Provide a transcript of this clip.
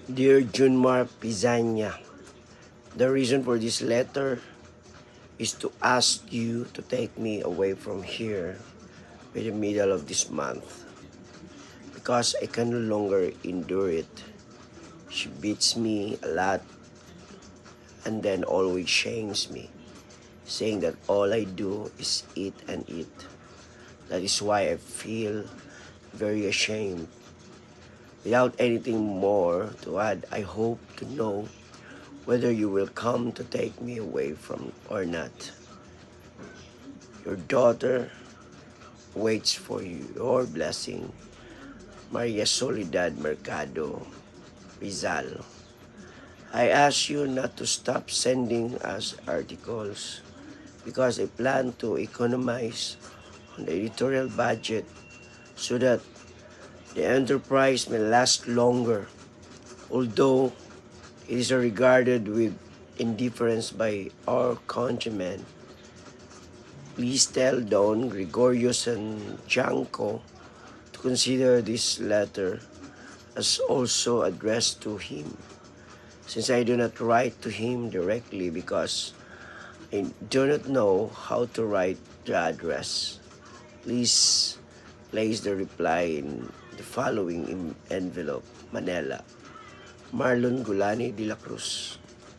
Dear Junmar Pizania, the reason for this letter is to ask you to take me away from here by the middle of this month because I can no longer endure it. She beats me a lot and then always shames me, saying that all I do is eat and eat. That is why I feel very ashamed. Without anything more to add, I hope to know whether you will come to take me away from or not. Your daughter waits for your blessing. Maria Soledad Mercado, Rizal. I ask you not to stop sending us articles because I plan to economize on the editorial budget so that the enterprise may last longer, although it is regarded with indifference by our countrymen. Please tell Don Gregorius and Janko to consider this letter as also addressed to him, since I do not write to him directly because I do not know how to write the address. Please place the reply in the following envelope: Manila, Marlon Gulani de la Cruz.